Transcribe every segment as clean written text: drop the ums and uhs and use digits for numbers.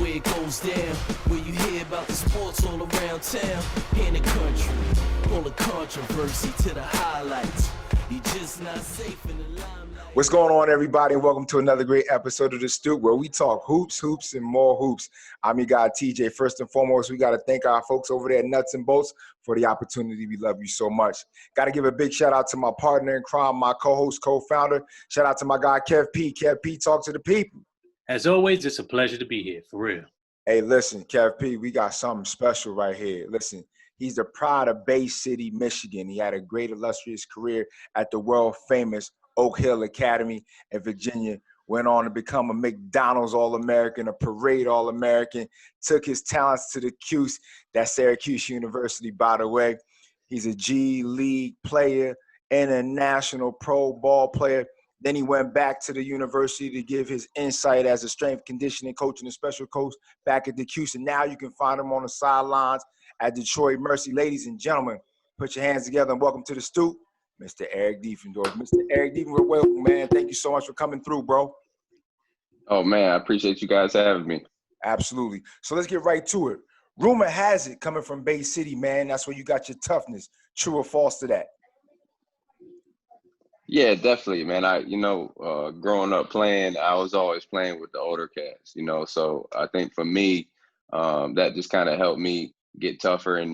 where it goes down, where you hear about the sports all around town. In the country, full of controversy to the highlights. You just not safe in the limelight. What's going on, everybody, and welcome to another great episode of The Stoop, where we talk hoops, and more hoops. I'm your guy, TJ. First and foremost, we got to thank our folks over there at Nuts and Bolts for the opportunity. We love you so much. Got to give a big shout out to my partner in crime, my co-host, co-founder. Shout out to my guy, Kev P. Kev P, talk to the people. As always, it's a pleasure to be here, for real. Hey, listen, Kev P, we got something special right here. Listen, he's the pride of Bay City, Michigan. He had a great, illustrious career at the world-famous Oak Hill Academy in Virginia. Went on to become a McDonald's All-American, a Parade All-American. Took his talents to the Cuse, that's Syracuse University, by the way. He's a G League player and a national pro ball player. Then he went back to the university to give his insight as a strength conditioning coach and a special coach back at the Cuse. And now you can find him on the sidelines at Detroit Mercy. Ladies and gentlemen, put your hands together and welcome to the Stoop, Mr. Eric Devendorf. Mr. Eric Devendorf, welcome, man. Thank you so much for coming through, bro. Oh, man, I appreciate you guys having me. Absolutely. So let's get right to it. Rumor has it, coming from Bay City, man, that's where you got your toughness. True or false to that? Yeah, definitely, man. Growing up playing, I was always playing with the older cats, so I think for me, that just kind of helped me get tougher and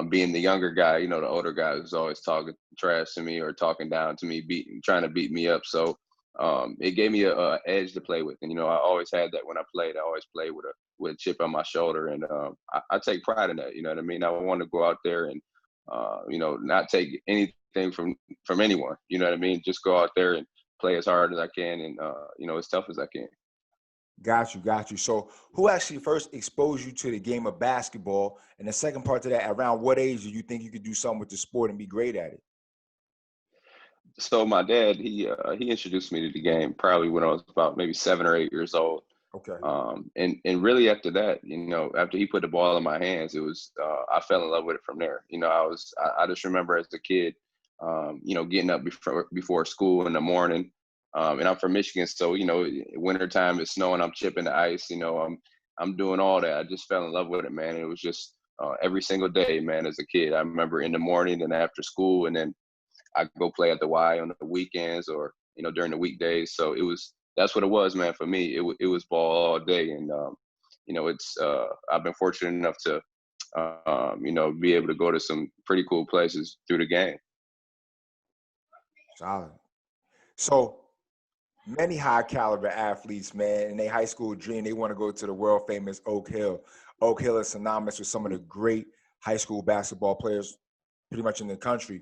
being the younger guy, the older guy was always talking trash to me or talking down to me, trying to beat me up. So it gave me a edge to play with. And, I always had that when I played. I always played with a chip on my shoulder. And I take pride in that, you know what I mean? I want to go out there and, not take anything from anyone, you know what I mean? Just go out there and play as hard as I can and, as tough as I can. Got you. So who actually first exposed you to the game of basketball? And the second part to that, around what age do you think you could do something with the sport and be great at it? So my dad, he introduced me to the game probably when I was about maybe 7 or 8 years old. Okay. And really after that, after he put the ball in my hands, it was I fell in love with it from there. I just remember as a kid, getting up before school in the morning. And I'm from Michigan, so wintertime it's snowing, I'm chipping the ice. I'm doing all that. I just fell in love with it, man. It was just every single day, man. As a kid, I remember in the morning and after school, and then I go play at the Y on the weekends or during the weekdays. So that's what it was, man. For me, it was ball all day, and I've been fortunate enough to be able to go to some pretty cool places through the game. Solid. So many high caliber athletes, man, in their high school dream, they want to go to the world famous Oak Hill. Oak Hill is synonymous with some of the great high school basketball players pretty much in the country.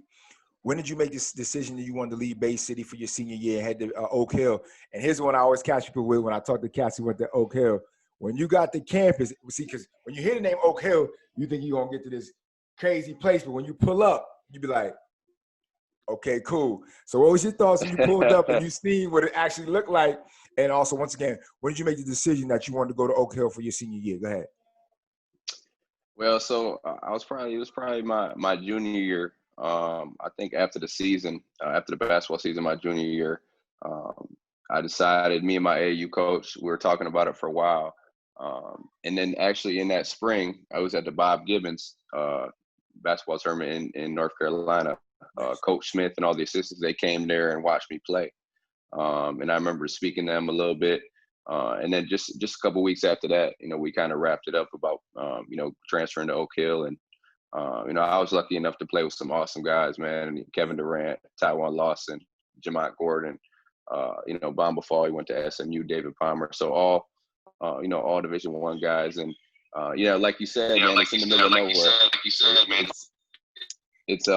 When did you make this decision that you wanted to leave Bay City for your senior year and head to Oak Hill? And here's one I always catch people with when I talk to cats who went to Oak Hill. When you got to campus, see, because when you hear the name Oak Hill, you think you're going to get to this crazy place. But when you pull up, you be like, okay, cool. So what was your thoughts when you pulled up and you seen what it actually looked like? And also, once again, when did you make the decision that you wanted to go to Oak Hill for your senior year? Go ahead. Well, so it was probably my junior year. I think after the season, after the basketball season, my junior year, I decided, me and my AAU coach, we were talking about it for a while. And then actually in that spring, I was at the Bob Gibbons basketball tournament in North Carolina. Coach Smith and all the assistants, they came there and watched me play. And I remember speaking to them a little bit. And then just a couple of weeks after that, we kind of wrapped it up about, transferring to Oak Hill. And, I was lucky enough to play with some awesome guys, man. Kevin Durant, Tywan Lawson, Jamont Gordon, Bamba Fall, he went to SMU, David Palmer. So all Division I guys. And, like you said, man, it's in the middle of nowhere. It's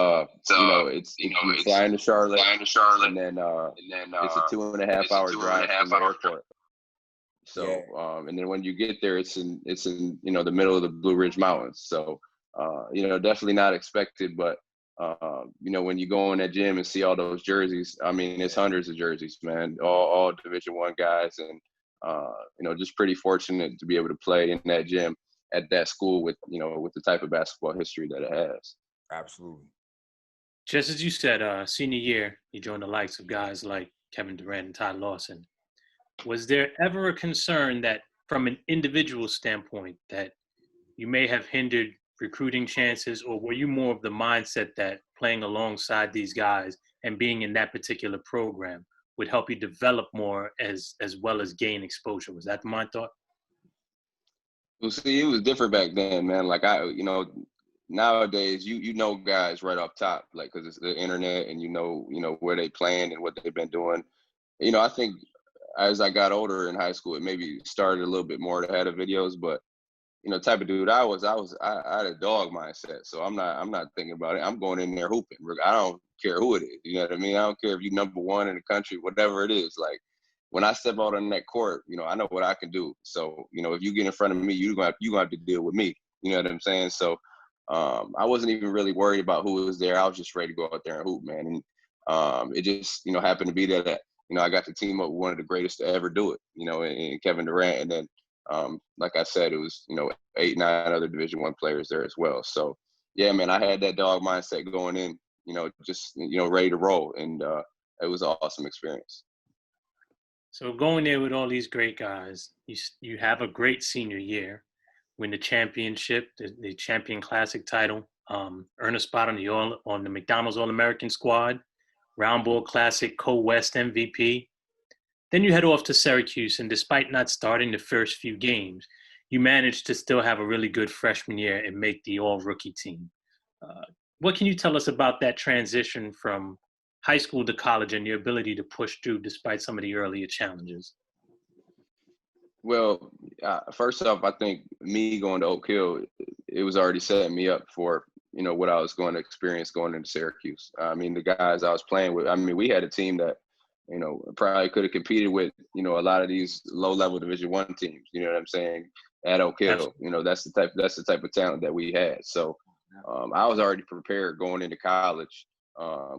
you fly into Charlotte, and then it's a 2.5 hour drive from the airport. So and then when you get there, it's in the middle of the Blue Ridge Mountains. So definitely not expected, but when you go in that gym and see all those jerseys, I mean, it's hundreds of jerseys, man, all Division I guys, and just pretty fortunate to be able to play in that gym at that school with the type of basketball history that it has. Absolutely. Just as you said, senior year, you joined the likes of guys like Kevin Durant and Ty Lawson. Was there ever a concern that from an individual standpoint that you may have hindered recruiting chances, or were you more of the mindset that playing alongside these guys and being in that particular program would help you develop more as well as gain exposure? Was that my thought? Well, see, it was different back then, man. Like nowadays you know guys right off top, like because it's the internet and you know where they playing and what they've been doing. I think as I got older in high school, it maybe started a little bit more to have the videos, but type of dude I had a dog mindset. So I'm not thinking about it. I'm going in there hooping. I don't care who it is. You know what I mean? I don't care if you're number one in the country, whatever it is. Like when I step out on that court, I know what I can do. So, if you get in front of me, you're gonna have to deal with me. You know what I'm saying? So I wasn't even really worried about who was there. I was just ready to go out there and hoop, man. And it just, happened to be that I got to team up with one of the greatest to ever do it, in Kevin Durant. And then like I said, it was 8, 9 other Division I players there as well. So yeah, man, I had that dog mindset going in, just ready to roll, and it was an awesome experience. So going there with all these great guys, you have a great senior year, win the championship, the Champion Classic title, earn a spot on the McDonald's All-American squad, Round Ball Classic Co-West MVP. Then you head off to Syracuse, and despite not starting the first few games, you managed to still have a really good freshman year and make the all-rookie team. What can you tell us about that transition from high school to college and your ability to push through despite some of the earlier challenges? Well, first off, I think me going to Oak Hill, it was already setting me up for, what I was going to experience going into Syracuse. I mean, the guys I was playing with, we had a team that, probably could have competed with, a lot of these low-level Division I teams, you know what I'm saying, at Oak Hill. That's the type of talent that we had. So I was already prepared going into college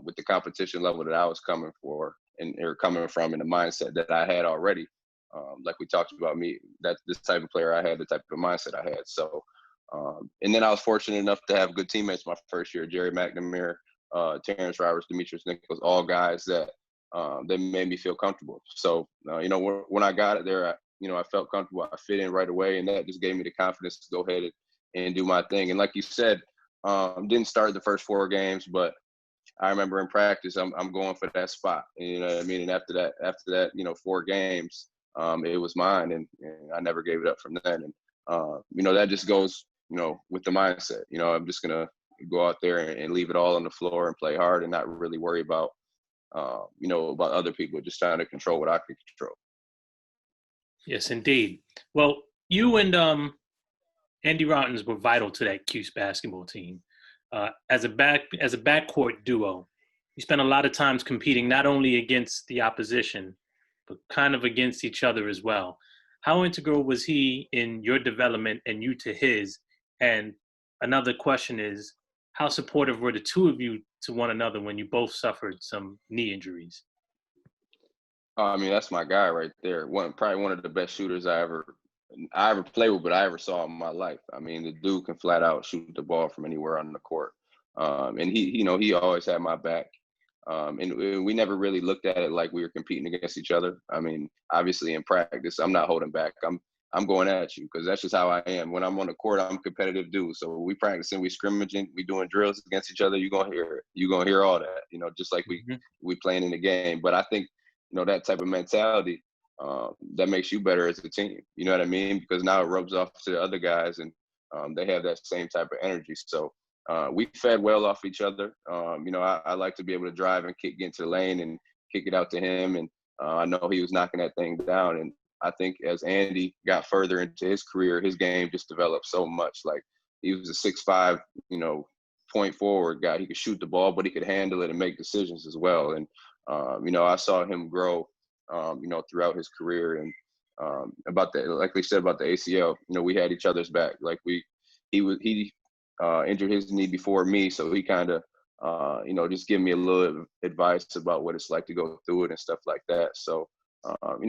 with the competition level that I was coming from and the mindset that I had already. Like we talked about me, that's this type of player I had, the type of mindset I had. So, and then I was fortunate enough to have good teammates my first year, Jerry McNamara, Terrence Roberts, Demetrius Nichols, all guys that they made me feel comfortable. So, when I got it there, I felt comfortable. I fit in right away, and that just gave me the confidence to go ahead and do my thing. And like you said, didn't start the first 4 games, but I remember in practice, I'm going for that spot. You know what I mean? And after that, 4 games, it was mine, and I never gave it up from then. And that just goes, with the mindset. I'm just gonna go out there and leave it all on the floor and play hard, and not really worry about, about other people. Just trying to control what I can control. Yes, indeed. Well, you and Andy Rottens were vital to that Cuse basketball team. As a backcourt duo, you spent a lot of times competing not only against the opposition, but kind of against each other as well. How integral was he in your development and you to his? And another question is, how supportive were the two of you to one another when you both suffered some knee injuries? That's my guy right there. Probably one of the best shooters I ever played with, but I ever saw in my life. The dude can flat out shoot the ball from anywhere on the court. And he always had my back. And we never really looked at it like we were competing against each other. Obviously in practice, I'm not holding back. I'm going at you because that's just how I am. When I'm on the court, I'm a competitive dude. So we practicing, we scrimmaging, we doing drills against each other. You're gonna hear it. You're gonna hear all that. Just like we playing in the game. But I think that type of mentality that makes you better as a team. You know what I mean? Because now it rubs off to the other guys, and they have that same type of energy. So we fed well off each other. I like to be able to drive and get into the lane and kick it out to him. And I know he was knocking that thing down. And I think as Andy got further into his career, his game just developed so much. Like he was a 6'5", point forward guy. He could shoot the ball, but he could handle it and make decisions as well. And, I saw him grow, throughout his career. And like we said about the ACL, we had each other's back. Like he injured his knee before me, so he kind of, just give me a little advice about what it's like to go through it and stuff like that. So,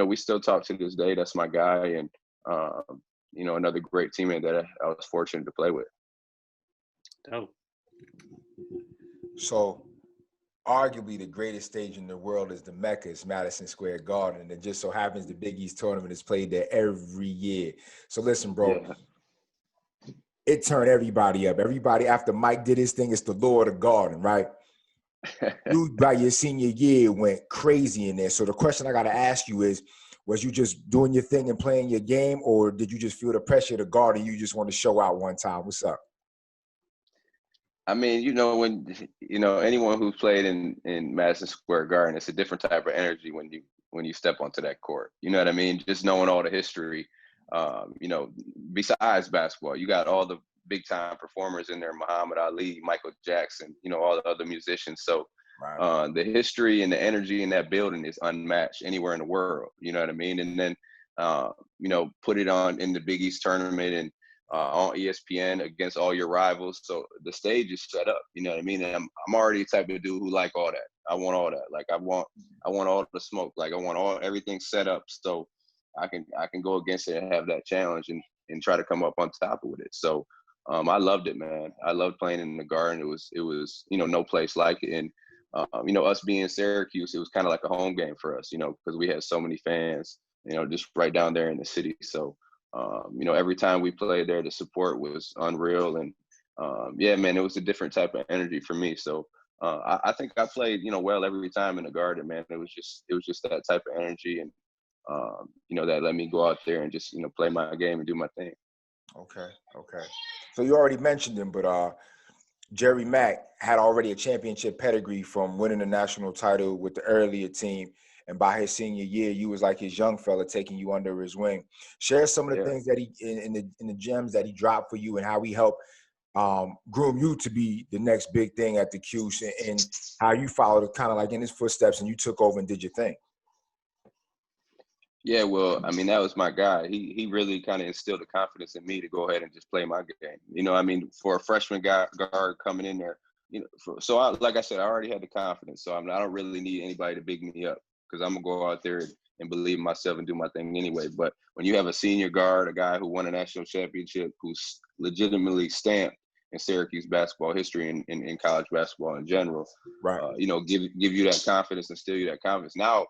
we still talk to this day. That's my guy, and another great teammate that I was fortunate to play with. Oh. So, arguably the greatest stage in the world is the Mecca, it's Madison Square Garden. And it just so happens the Big East tournament is played there every year. So listen, bro, Yeah. it turned everybody up. Everybody, after Mike did his thing, it's the Lord of the Garden, right? You, by your senior year, went crazy in there. So the question I got to ask you is, was you just doing your thing and playing your game, or did you just feel the pressure to guard and you just want to show out one time? What's up? I mean, when anyone who's played in Madison Square Garden, it's a different type of energy when you step onto that court. You know what I mean? Just knowing all the history, besides basketball, you got all the big time performers in there: Muhammad Ali, Michael Jackson, all the other musicians. So the history and the energy in that building is unmatched anywhere in the world. You know what I mean? And then put it on in the Big East tournament and on ESPN against all your rivals. So the stage is set up, you know what I mean? And I'm already the type of dude who like all that. I want all that. Like I want all the smoke. Like I want everything set up so I can go against it and have that challenge and try to come up on top of it. So I loved it, man. I loved playing in the Garden. It was no place like it. And us being in Syracuse, it was kind of like a home game for us, because we had so many fans, just right down there in the city. So every time we played there, the support was unreal. And yeah, man, it was a different type of energy for me. So I think I played, well every time in the Garden, man. It was just that type of energy. And, that let me go out there and just, play my game and do my thing. Okay. So you already mentioned him, but Jerry Mack had already a championship pedigree from winning the national title with the earlier team. And by his senior year, you was like his young fella taking you under his wing. Share some of the things that he in the gems that he dropped for you and how he helped groom you to be the next big thing at the Cuse, and how you followed kind of like in his footsteps and you took over and did your thing. Yeah, well, I mean, that was my guy. He really kind of instilled the confidence in me to go ahead and just play my game. I mean, for a freshman guard coming in there, like I said, I already had the confidence. So I don't really need anybody to big me up because I'm going to go out there and believe in myself and do my thing anyway. But when you have a senior guard, a guy who won a national championship, who's legitimately stamped in Syracuse basketball history and in college basketball in general, right? Give you that confidence, instill you that confidence. Now,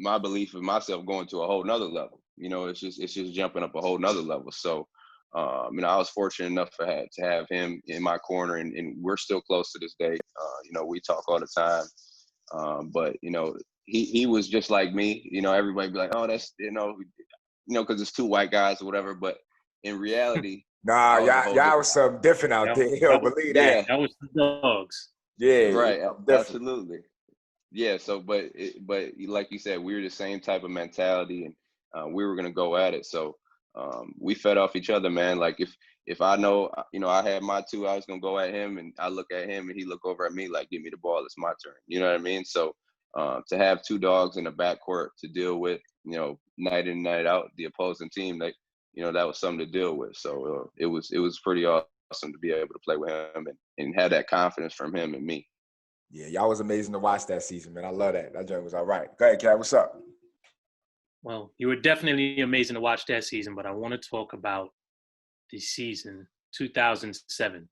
my belief in myself going to a whole nother level. It's just jumping up a whole nother level. So, I was fortunate enough to have him in my corner, and we're still close to this day. We talk all the time. But he was just like me. Everybody be like, oh, that's because it's two white guys or whatever. But in reality, nah, y'all was something different out there. Believe that. That was the dogs. Yeah, right. Absolutely. Yeah, so but like you said, we were the same type of mentality, and we were gonna go at it. So we fed off each other, man. Like if I know, I had my two, I was gonna go at him, and I look at him, and he look over at me like, "Give me the ball, it's my turn." You know what I mean? So to have two dogs in the backcourt to deal with, night in night out, the opposing team, that was something to deal with. So it was pretty awesome to be able to play with him and have that confidence from him and me. Yeah, y'all was amazing to watch that season, man. I love that. That joint was all right. Go ahead, Kat. What's up? Well, you were definitely amazing to watch that season, but I want to talk about the season 2007.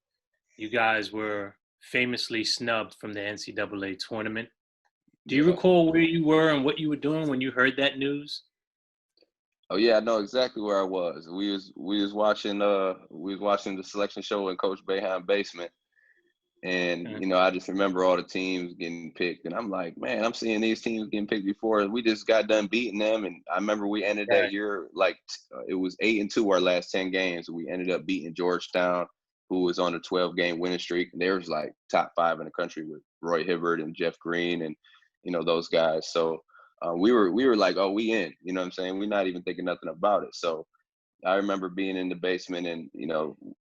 You guys were famously snubbed from the NCAA tournament. Do you recall where you were and what you were doing when you heard that news? Oh yeah, I know exactly where I was. We was watching the selection show in Coach Boeheim's basement. And, I just remember all the teams getting picked. And I'm like, man, I'm seeing these teams getting picked before. We just got done beating them. And I remember we ended that year, it was 8-2 our last 10 games. We ended up beating Georgetown, who was on a 12-game winning streak. And they was like top 5 in the country with Roy Hibbert and Jeff Green and, those guys. So we were like, oh, we in. You know what I'm saying? We're not even thinking nothing about it. So I remember being in the basement and,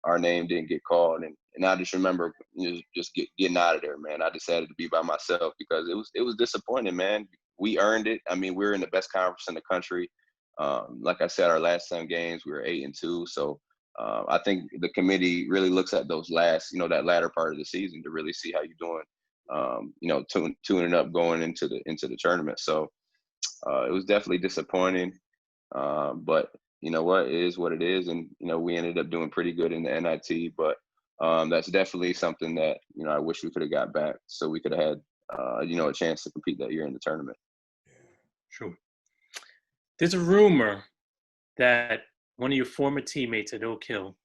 our name didn't get called. And I just remember just getting out of there, man. I decided to be by myself because it was disappointing, man. We earned it. I mean, we're in the best conference in the country. Like I said, our last 10 games, we were 8-2. So I think the committee really looks at those last, that latter part of the season to really see how you're doing, tuning up going into the tournament. So it was definitely disappointing. But you know what, it is what it is. And, we ended up doing pretty good in the NIT, but that's definitely something that, I wish we could have got back so we could have had a chance to compete that year in the tournament. True. There's a rumor that one of your former teammates at Oak Hill,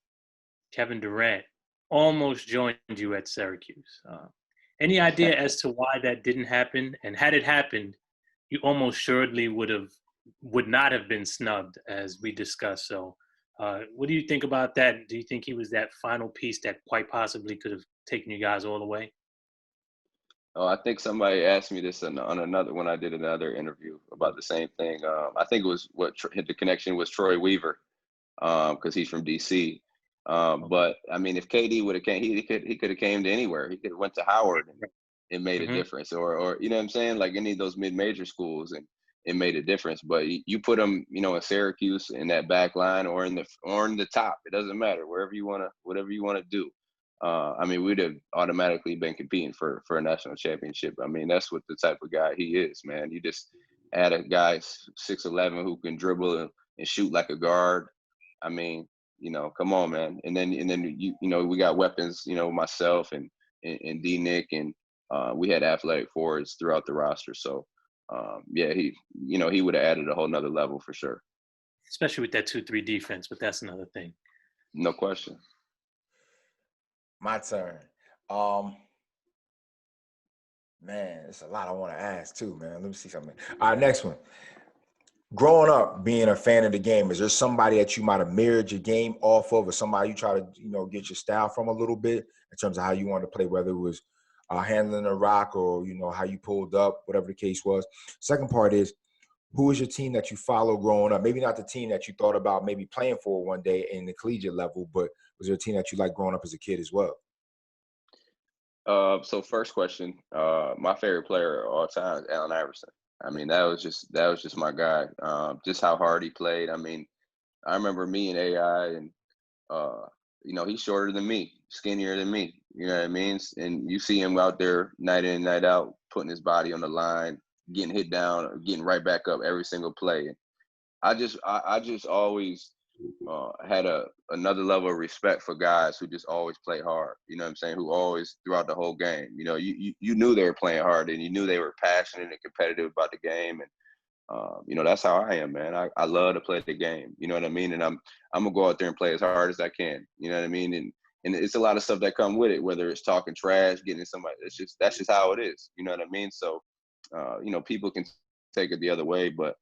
Kevin Durant, almost joined you at Syracuse. Any idea as to why that didn't happen? And had it happened, you almost assuredly would not have been snubbed, as we discussed. So what do you think about that? Do you think he was that final piece that quite possibly could have taken you guys all the way? Oh, I think somebody asked me this on another when I did another interview about the same thing. I think it was the connection was Troy Weaver, because he's from DC. But I mean, if KD would have came, he could have came to anywhere. He could have went to Howard and it made a difference, or you know what I'm saying, like any of those mid-major schools, and it made a difference. But you put him, in Syracuse in that back line or in the top, it doesn't matter, whatever you want to do. I mean, we'd have automatically been competing for a national championship. I mean, that's what the type of guy he is, man. You just add a guy 6'11" who can dribble and shoot like a guard. I mean, come on, man. And then we got weapons, myself and D Nick, and we had athletic forwards throughout the roster. So yeah, he would have added a whole nother level for sure. Especially with that 2-3 defense, but that's another thing. No question. My turn. Man, it's a lot I want to ask too, man. Let me see something. All right, next one. Growing up, being a fan of the game, is there somebody that you might have mirrored your game off of, or somebody you try to, get your style from a little bit in terms of how you wanted to play, whether it was handling a rock or, how you pulled up, whatever the case was? Second part is, who was your team that you followed growing up? Maybe not the team that you thought about maybe playing for one day in the collegiate level, but was there a team that you liked growing up as a kid as well? So first question, my favorite player of all time is Allen Iverson. I mean, that was just my guy. Just how hard he played. I mean, I remember me and AI, and he's shorter than me, skinnier than me. You know what I mean? And you see him out there night in, night out, putting his body on the line, getting hit down, getting right back up every single play. And I just always had another level of respect for guys who just always play hard. You know what I'm saying? Who always throughout the whole game. You knew they were playing hard, and you knew they were passionate and competitive about the game. And that's how I am, man. I love to play the game. You know what I mean? And I'm gonna go out there and play as hard as I can. You know what I mean? And it's a lot of stuff that come with it, whether it's talking trash, getting somebody. That's just how it is. You know what I mean? So, people can take it the other way, but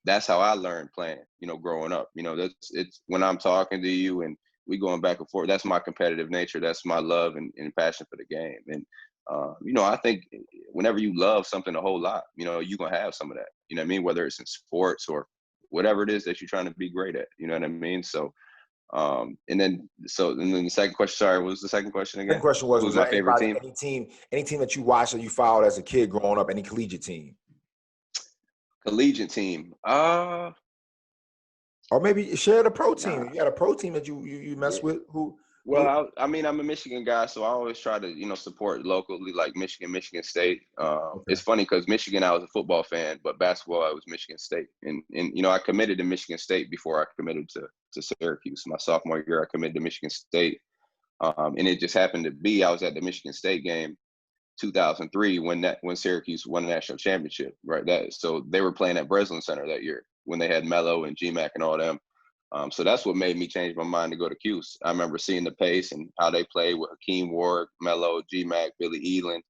that's how I learned playing, growing up. It's when I'm talking to you and we going back and forth, that's my competitive nature. That's my love and passion for the game. And, I think whenever you love something a whole lot, you're going to have some of that, you know what I mean? Whether it's in sports or whatever it is that you're trying to be great at, you know what I mean? So, and then the second question, sorry, what was the second question again? The question was, who's my favorite team? Any team that you watched or you followed as a kid growing up, any collegiate team? Collegiate team. Or maybe share the pro team. You got a pro team that you mess with who? Well, I'm a Michigan guy, so I always try to, support locally, like Michigan State. Okay. It's funny because Michigan, I was a football fan, but basketball, I was Michigan State. And I committed to Michigan State before I committed to Syracuse. My sophomore year, I committed to Michigan State. And it just happened to be, I was at the Michigan State game 2003 when Syracuse won the national championship, right? So they were playing at Breslin Center that year when they had Melo and GMAC and all them. So that's what made me change my mind to go to Cuse. I remember seeing the pace and how they played with Hakeem Ward, Melo, GMAC, Billy Eaton.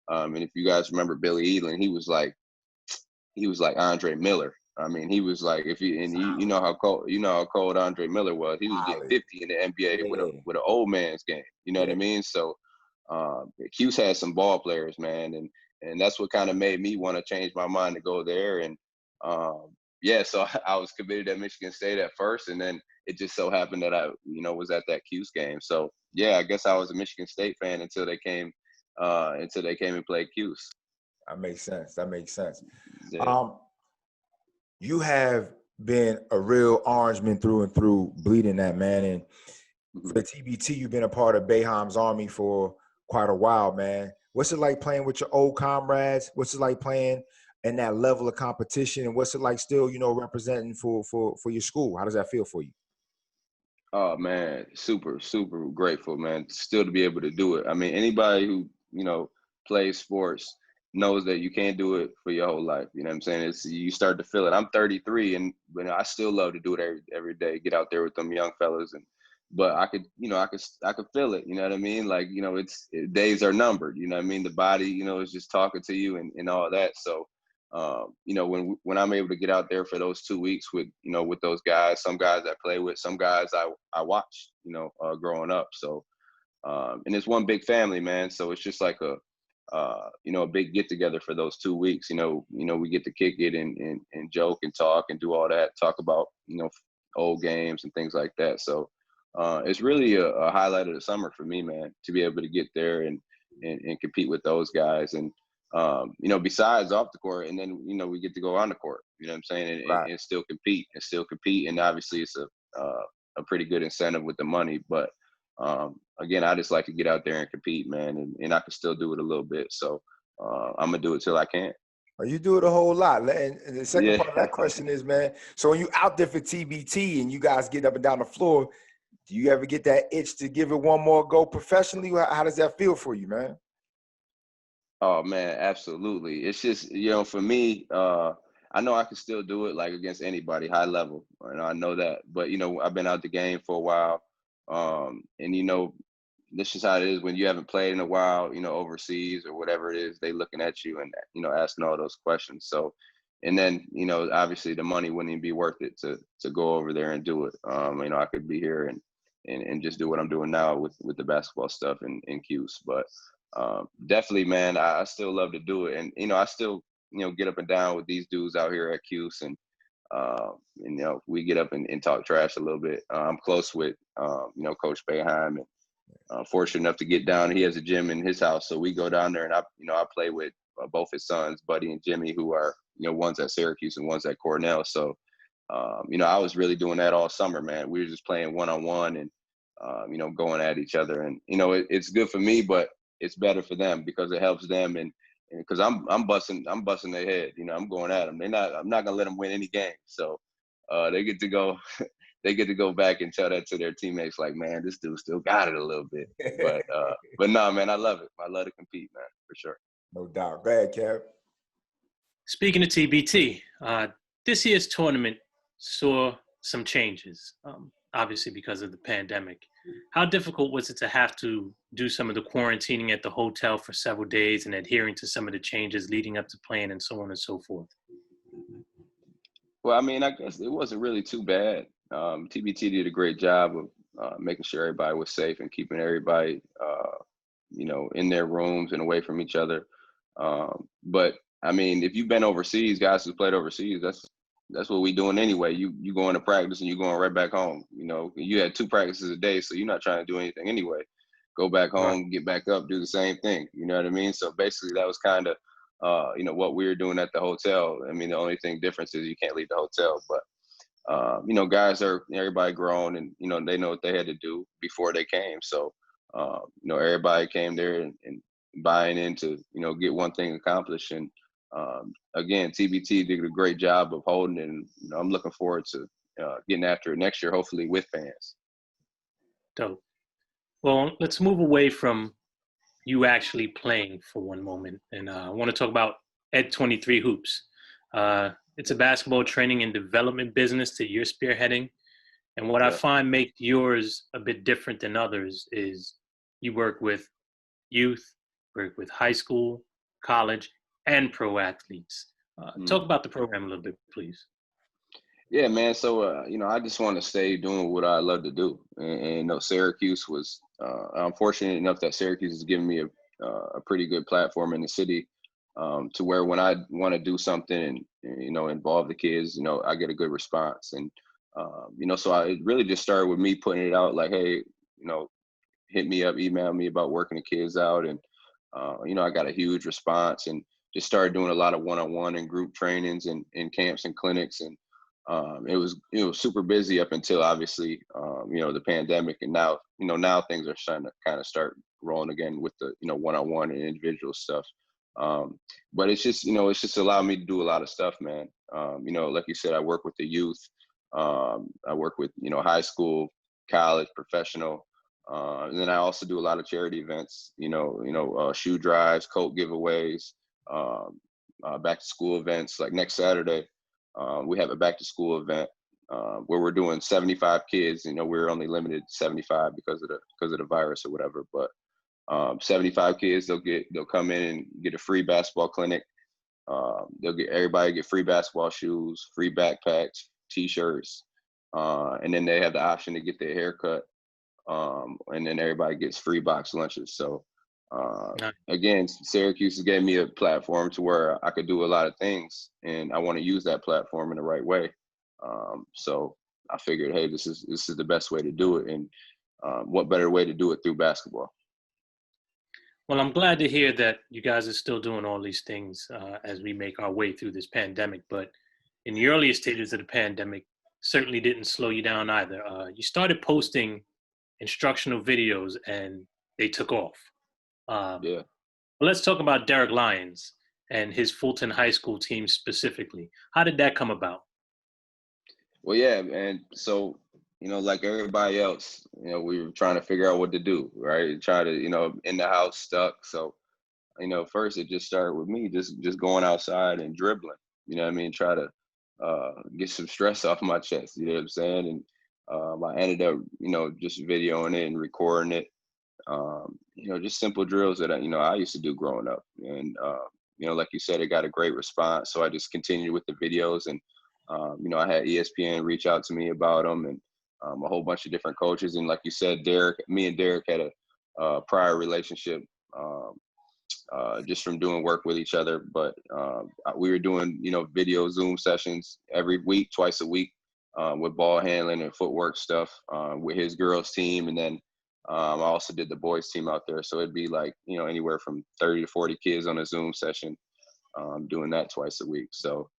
And if you guys remember Billy Eaton, he was like Andre Miller. I mean, he was like, you know how cold Andre Miller was. He was getting 50 in the NBA with an old man's game. You know what I mean? So Cuse had some ball players, man, and that's what kind of made me want to change my mind to go there. And so I was committed at Michigan State at first, and then it just so happened that I, was at that Cuse game. So yeah, I guess I was a Michigan State fan until they came and played Cuse. That makes sense. Yeah. You have been a real Orangeman through and through, bleeding that, man. And for the TBT, you've been a part of Boeheim's Army for quite a while, man. What's it like playing with your old comrades? What's it like playing in that level of competition? And what's it like still, representing for your school? How does that feel for you? Oh man, super, super grateful, man. Still to be able to do it. I mean, anybody who, plays sports, knows that you can't do it for your whole life. You know what I'm saying? It's, you start to feel it. I'm 33, and but I still love to do it every day. Get out there with them young fellas, and but I could, I could feel it. You know what I mean? Like, days are numbered. You know what I mean? The body, is just talking to you and all that. So, when I'm able to get out there for those 2 weeks with, with those guys, some guys I play with, some guys I watched, growing up. So, and it's one big family, man. So it's just like a big get together for those 2 weeks. We get to kick it and joke and talk and do all that, talk about, old games and things like that. So it's really a highlight of the summer for me, man, to be able to get there and compete with those guys. And, besides off the court, and then, we get to go on the court, you know what I'm saying? And still compete. And obviously it's a pretty good incentive with the money, but, again, I just like to get out there and compete, man, and I can still do it a little bit. So I'm gonna do it till I can. Well, you do it a whole lot. And the second Yeah. part of that question is, man, so when you out there for TBT and you guys get up and down the floor, do you ever get that itch to give it one more go professionally? How does that feel for you, man? Oh man, absolutely. It's just, for me, I know I can still do it like against anybody, high level. I know that, but I've been out the game for a while, and this is how it is when you haven't played in a while, overseas or whatever it is. They looking at you and asking all those questions. So, and then obviously the money wouldn't even be worth it to go over there and do it. I could be here and just do what I'm doing now with the basketball stuff in Cuse, but. Definitely, man, I still love to do it. And, I still, get up and down with these dudes out here at Cuse, and we get up and talk trash a little bit. I'm close with, Coach Boeheim, and fortunate enough to get down. He has a gym in his house. So we go down there, and I play with both his sons, Buddy and Jimmy, who are, one's at Syracuse and one's at Cornell. So, I was really doing that all summer, man. We were just playing one-on-one and, going at each other. And, it's good for me, but it's better for them because it helps them, and because I'm busting their head. I'm going at them. I'm not gonna let them win any game. So they get to go back and tell that to their teammates, like, man, this dude still got it a little bit. But no, man, I love it. I love to compete, man, for sure. No doubt. Go ahead, Kev. Speaking of TBT, this year's tournament saw some changes, obviously because of the pandemic. How difficult was it to have to do some of the quarantining at the hotel for several days and adhering to some of the changes leading up to playing and so on and so forth? Well, I mean, I guess it wasn't really too bad. TBT did a great job of making sure everybody was safe and keeping everybody, in their rooms and away from each other. But I mean, if you've been overseas, guys who played overseas, that's what we doing anyway. You going to practice and you going right back home. You had 2 practices a day, so you're not trying to do anything anyway. Go back home, get back up, do the same thing. You know what I mean? So basically, that was kind of, what we were doing at the hotel. I mean, the only thing difference is you can't leave the hotel. But guys everybody grown, and they know what they had to do before they came. So everybody came there and buying in to get one thing accomplished. And again, TBT did a great job of holding it, and I'm looking forward to getting after it next year, hopefully with fans. Dope. Well, let's move away from you actually playing for one moment, and I want to talk about Ed 23 Hoops. It's a basketball training and development business that you're spearheading, and what I find makes yours a bit different than others is you work with youth, work with high school, college, and pro athletes. Talk about the program a little bit, please. Yeah, man. So, I just want to stay doing what I love to do. And Syracuse was, I'm fortunate enough that Syracuse has given me a pretty good platform in the city, to where when I want to do something and, involve the kids, I get a good response. And, so it really just started with me putting it out like, hey, hit me up, email me about working the kids out. And, I got a huge response and just started doing a lot of one-on-one and group trainings and camps and clinics. And it was super busy up until obviously the pandemic, and now now things are starting to kind of start rolling again with the one-on-one and individual stuff. But it's just allowed me to do a lot of stuff, man. Like you said, I work with the youth. I work with high school, college, professional, and then I also do a lot of charity events. Shoe drives, coat giveaways. back to school events. Like next Saturday, we have a back to school event where we're doing 75 kids. You know, we're only limited to 75 because of the virus or whatever. But 75 kids, they'll come in and get a free basketball clinic. Everybody get free basketball shoes, free backpacks, T-shirts, and then they have the option to get their hair cut. And then everybody gets free box lunches. So again, Syracuse has gave me a platform to where I could do a lot of things, and I want to use that platform in the right way. So I figured, hey, this is the best way to do it, and what better way to do it through basketball? Well, I'm glad to hear that you guys are still doing all these things as we make our way through this pandemic. But in the earliest stages of the pandemic, certainly didn't slow you down either. You started posting instructional videos, and they took off. Yeah. Well, let's talk about Derek Lyons and his Fulton High School team specifically. How did that come about? Well, yeah, and so, like everybody else, we were trying to figure out what to do, right? Try to, in the house stuck. So, first it just started with me just going outside and dribbling. You know what I mean? Try to get some stress off my chest. You know what I'm saying? And I ended up, just videoing it and recording it. Just simple drills that I used to do growing up. And like you said, it got a great response. So I just continued with the videos, and I had ESPN reach out to me about them, and a whole bunch of different coaches. And like you said, me and Derek had a prior relationship just from doing work with each other. But we were doing, video Zoom sessions every week, twice a week, with ball handling and footwork stuff with his girls team. And then I also did the boys team out there. So it'd be like, anywhere from 30 to 40 kids on a Zoom session, doing that twice a week. So,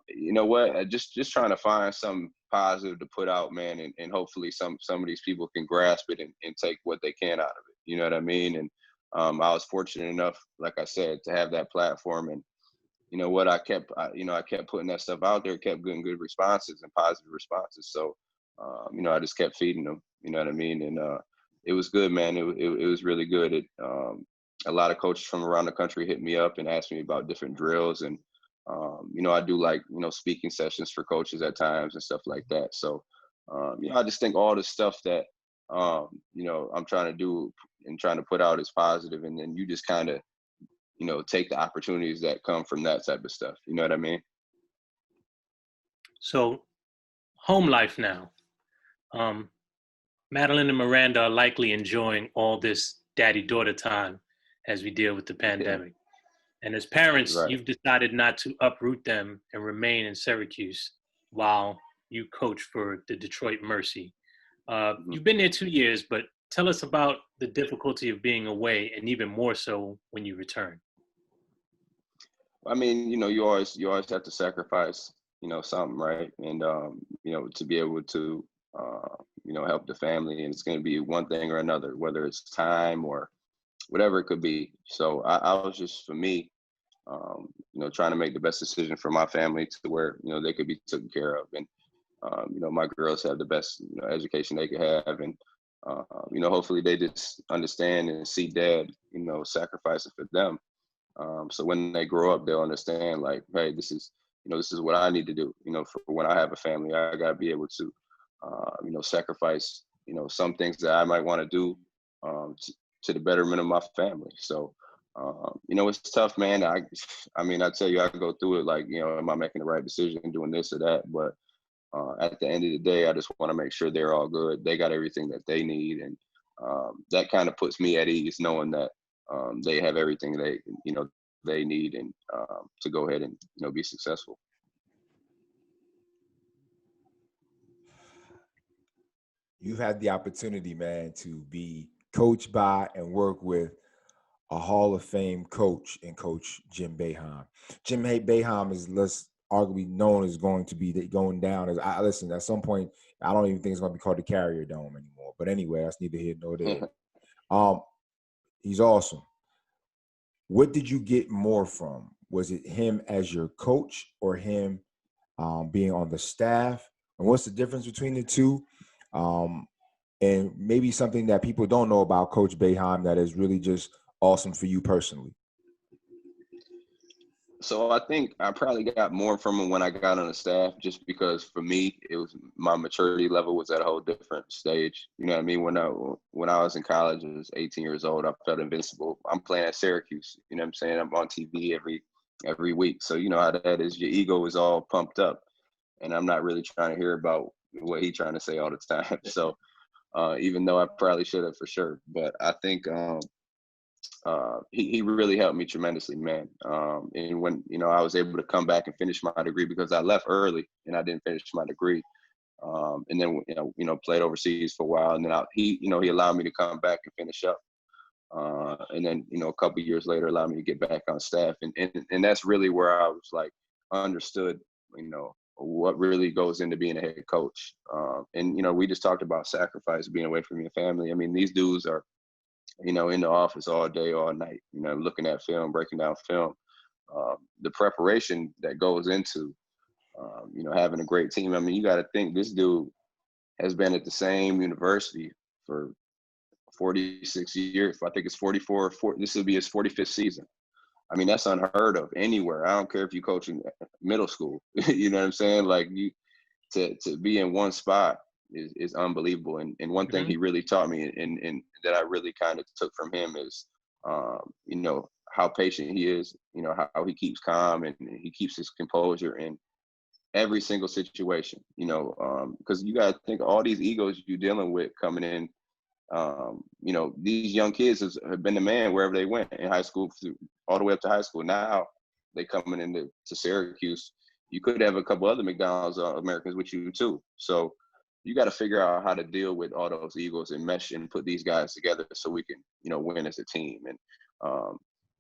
you know what, just trying to find something positive to put out, man. And hopefully some of these people can grasp it and take what they can out of it. You know what I mean? And I was fortunate enough, like I said, to have that platform. And you know what, I kept putting that stuff out there, kept getting good responses and positive responses. So, I just kept feeding them, you know what I mean? And it was good, man. It was really good. A lot of coaches from around the country hit me up and asked me about different drills. And, I do like, speaking sessions for coaches at times and stuff like that. So, I just think all the stuff that, I'm trying to do and trying to put out is positive. And then you just kind of, take the opportunities that come from that type of stuff. You know what I mean? So, home life now. Madeline and Miranda are likely enjoying all this daddy-daughter time as we deal with the pandemic. Yeah. And as parents, right. You've decided not to uproot them and remain in Syracuse while you coach for the Detroit Mercy. You've been there 2 years, but tell us about the difficulty of being away, and even more so when you return. I mean, you always have to sacrifice, something, right? And to be able to, help the family, and it's going to be one thing or another, whether it's time or whatever it could be. So I was just, for me, trying to make the best decision for my family to where, they could be taken care of. And, my girls have the best, education they could have. And, hopefully they just understand and see dad, sacrificing for them. So when they grow up, they'll understand, like, hey, this is what I need to do. For when I have a family, I got to be able to, sacrifice, some things that I might want to do to the betterment of my family. So, it's tough, man. I mean, I tell you, I go through it like, am I making the right decision, doing this or that? But at the end of the day, I just want to make sure they're all good. They got everything that they need. And that kind of puts me at ease, knowing that they have everything they need, and to go ahead and, be successful. You've had the opportunity, man, to be coached by and work with a Hall of Fame coach and Coach Jim Boeheim. Jim Boeheim is arguably known as going to be going down as listen. At some point, I don't even think it's going to be called the Carrier Dome anymore. But anyway, that's neither here nor there. He's awesome. What did you get more from? Was it him as your coach or him being on the staff? And what's the difference between the two? And maybe something that people don't know about Coach Boeheim that is really just awesome for you personally. So I think I probably got more from him when I got on the staff, just because for me, it was my maturity level was at a whole different stage. You know what I mean? When I was in college, I was 18 years old. I felt invincible. I'm playing at Syracuse. You know what I'm saying? I'm on TV every week. So you know how that is. Your ego is all pumped up, and I'm not really trying to hear about what he's trying to say all the time. So even though I probably should have for sure, but I think he really helped me tremendously, man. And when I was able to come back and finish my degree, because I left early and I didn't finish my degree, and then played overseas for a while, and then he allowed me to come back and finish up, and then a couple of years later allowed me to get back on staff, and that's really where I was like understood what really goes into being a head coach. And we just talked about sacrifice, being away from your family. I mean, these dudes are in the office all day, all night, looking at film, breaking down film. The preparation that goes into, having a great team. I mean, you got to think this dude has been at the same university for 46 years. I think it's 44. This will be his 45th season. I mean, that's unheard of anywhere. I don't care if you coach in middle school. You know what I'm saying? Like to be in one spot is unbelievable. And one thing he really taught me, and that I really kind of took from him is, how patient he is, how he keeps calm and he keeps his composure in every single situation, because you got to think all these egos you're dealing with coming in. These young kids have been the man wherever they went in high school, all the way up to high school. Now they coming into Syracuse. You could have a couple other McDonald's Americans with you too. So you got to figure out how to deal with all those egos and mesh and put these guys together so we can, win as a team. And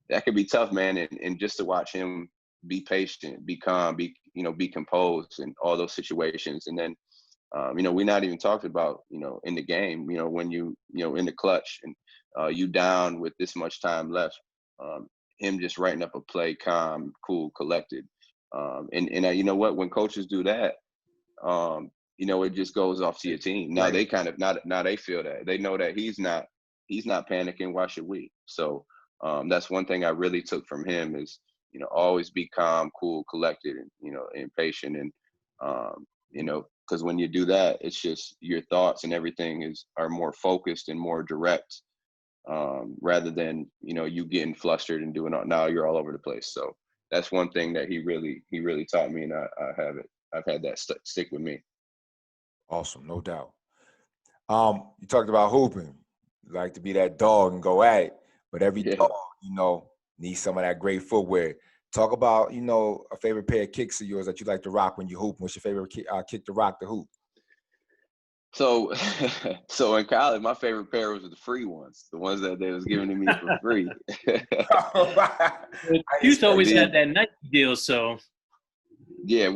that could be tough, man. And just to watch him be patient, be calm, be composed in all those situations. And then, we're not even talking about, in the game, when you in the clutch and you down with this much time left, him just writing up a play, calm, cool, collected. And you know what, when coaches do that, it just goes off to your team. Now they kind of now they feel that they know that he's not panicking. Why should we? So that's one thing I really took from him is, always be calm, cool, collected, and, and patient. And, because when you do that, it's just your thoughts and everything are more focused and more direct, rather than, you getting flustered and doing now you're all over the place. So that's one thing that he really taught me, and I've had that stick with me. Awesome, no doubt. You talked about hooping. You like to be that dog and go at it, but every dog, needs some of that great footwear. Talk about, a favorite pair of kicks of yours that you like to rock when you hoop. What's your favorite kick to rock the hoop? So, so in college, my favorite pair was the free ones, the ones that they was giving to me for free. You always had that Nike deal, so. Yeah,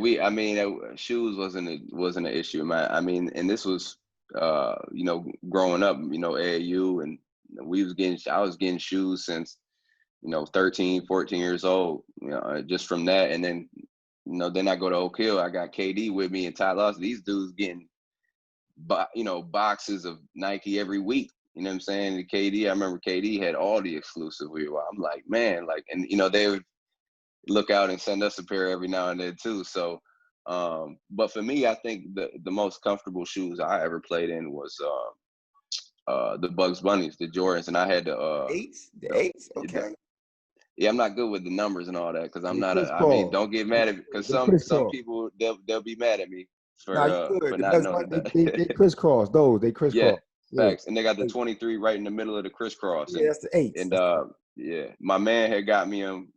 shoes wasn't an issue, man. I mean, and this was, growing up, AAU, and I was getting shoes since, 13, 14 years old, just from that. And then, then I go to Oak Hill, I got KD with me and Ty Lawson. These dudes getting, boxes of Nike every week. You know what I'm saying? And KD, I remember KD had all the exclusive. I'm like, man, and, they would look out and send us a pair every now and then too. So, but for me, I think the most comfortable shoes I ever played in was the Bugs Bunnies, the Jordans, and I had the eights. Okay. Yeah, I'm not good with the numbers and all that because I'm not. I mean, don't get mad at me because some people they'll be mad at me for not knowing that. They crisscross those. They crisscross. Yeah, facts. And they got the 23 right in the middle of the crisscross. Yeah, that's the eights. And my man had got me them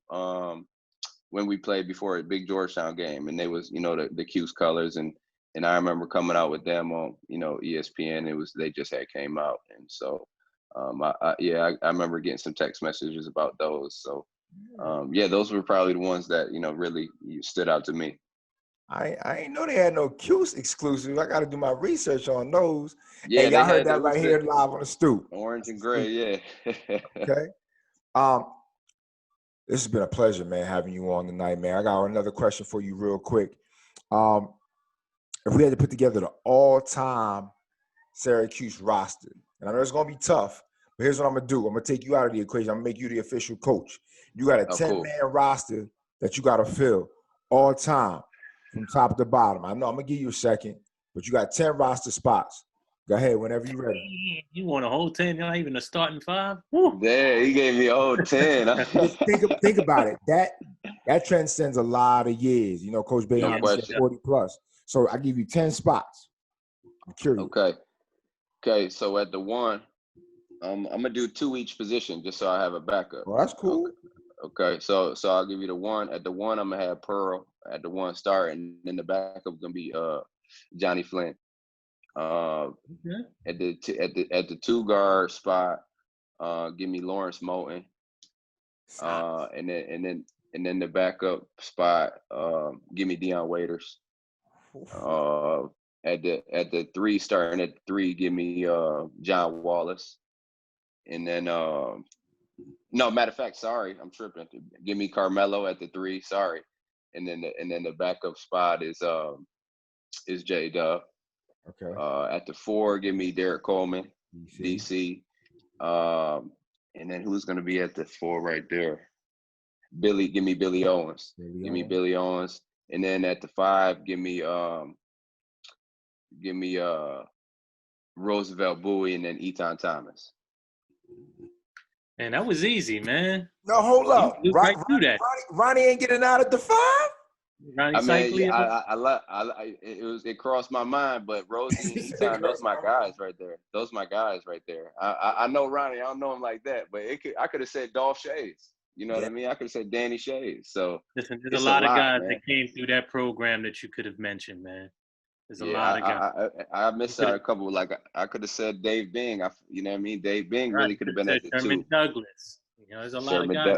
when we played before a big Georgetown game, and they was the Q's colors, and I remember coming out with them on ESPN. They just had came out, and so I remember getting some text messages about those. So those were probably the ones that really stood out to me. I ain't know they had no Q's exclusive. I got to do my research on those. Yeah, y'all heard that right here live on the Stoop. Orange and gray, yeah. Okay. This has been a pleasure, man, having you on tonight, man. I got another question for you real quick. If we had to put together the all-time Syracuse roster, and I know it's going to be tough, but here's what I'm going to do. I'm going to take you out of the equation. I'm going to make you the official coach. You got a 10-man roster that you got to fill all time from top to bottom? I know I'm going to give you a second, but you got 10 roster spots. Go ahead whenever you're ready. You want a whole 10, not even a starting 5? Woo. Yeah, he gave me a whole 10. Think about it. That transcends a lot of years. You know, Coach Boeheim said question. 40 plus. So I give you 10 spots. I'm curious. Okay. So at the 1, I'm gonna do 2 each position just so I have a backup. Well, that's cool. Okay. So I'll give you the 1. At the 1, I'm gonna have Pearl at the 1 start, and then the backup gonna be Johnny Flynn. At the 2 guard spot, give me Lawrence Moulton. And then the backup spot, give me Deion Waiters. At the 3, starting at 3, give me John Wallace. And then no, matter of fact, sorry, I'm tripping. Give me Carmelo at the 3, sorry. And then the backup spot is J Dub. Okay. At the 4, give me Derek Coleman, DC. And then who's gonna be at the 4 right there? Give me Billy Owens. Give me Billy Owens. And then at the 5, give me Roosevelt Bowie, and then Eton Thomas. Man, that was easy, man. No, hold up. You right through that. Ronnie ain't getting out at the 5? Ronnie I mean, Cycli, it crossed my mind, but Rosie and Eton, those my guys right there. Those my guys right there. I know Ronnie. I don't know him like that, but I could have said Dolph Shays. You know what I mean? I could have said Danny Shays. So listen, there's a lot of guys that came through that program that you could have mentioned, man. There's a lot of guys. I missed out a couple. Like I could have said Dave Bing. You know what I mean? Dave Bing really could have been at the 2. Sherman Douglas. You know, there's a lot of guys.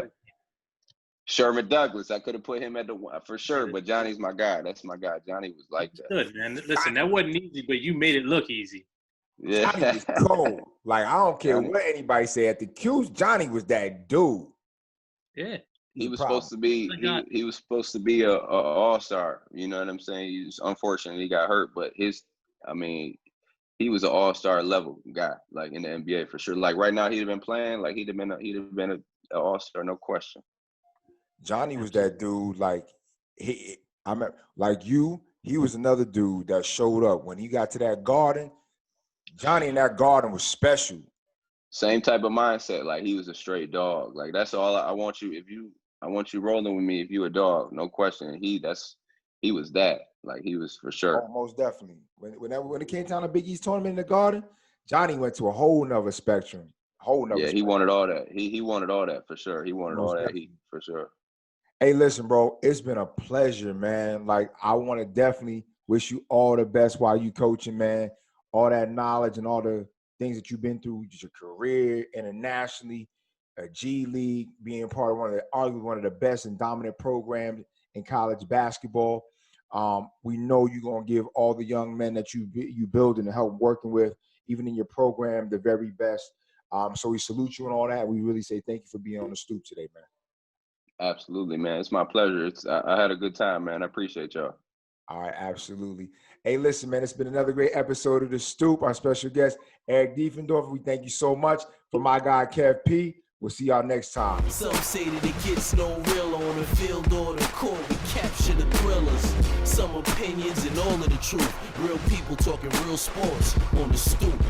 Sherman Douglas. I could have put him at the 1 for sure. But Johnny's my guy. That's my guy. Johnny was like that. Good, man. Listen, that wasn't easy, but you made it look easy. Yeah. Johnny was cold. Like, I don't care what anybody say at the Q's, Johnny was that dude. Yeah. He was supposed to be he was supposed to be a all-star. You know what I'm saying? Unfortunately he got hurt, but he was an all-star level guy, like in the NBA for sure. Like right now he'd have been playing, like he'd have been an all-star, no question. Johnny was that dude. Like he was another dude that showed up when he got to that Garden. Johnny in that Garden was special. Same type of mindset. Like he was a straight dog. Like that's all I want you. I want you rolling with me if you a dog, no question. He was that. Like he was for sure. Oh, most definitely. When it came down to Big East tournament in the Garden, Johnny went to a whole nother spectrum. He wanted all that. He wanted all that for sure. He wanted all that for sure. Hey, listen, bro, it's been a pleasure, man. Like, I want to definitely wish you all the best while you coaching, man. All that knowledge and all the things that you've been through, your career internationally, a G League, being part of arguably one of the best and dominant programs in college basketball. We know you're going to give all the young men that you build and help working with, even in your program, the very best. So we salute you and all that. We really say thank you for being on the Stoop today, man. Absolutely, man. It's my pleasure. I had a good time, man. I appreciate y'all. All right, absolutely. Hey, listen, man, it's been another great episode of The Stoop. Our special guest, Eric Devendorf. We thank you so much. For my guy, Kev P, we'll see y'all next time. Some say that it gets no real on the field or the court. We capture the thrillers. Some opinions and all of the truth. Real people talking real sports on The Stoop.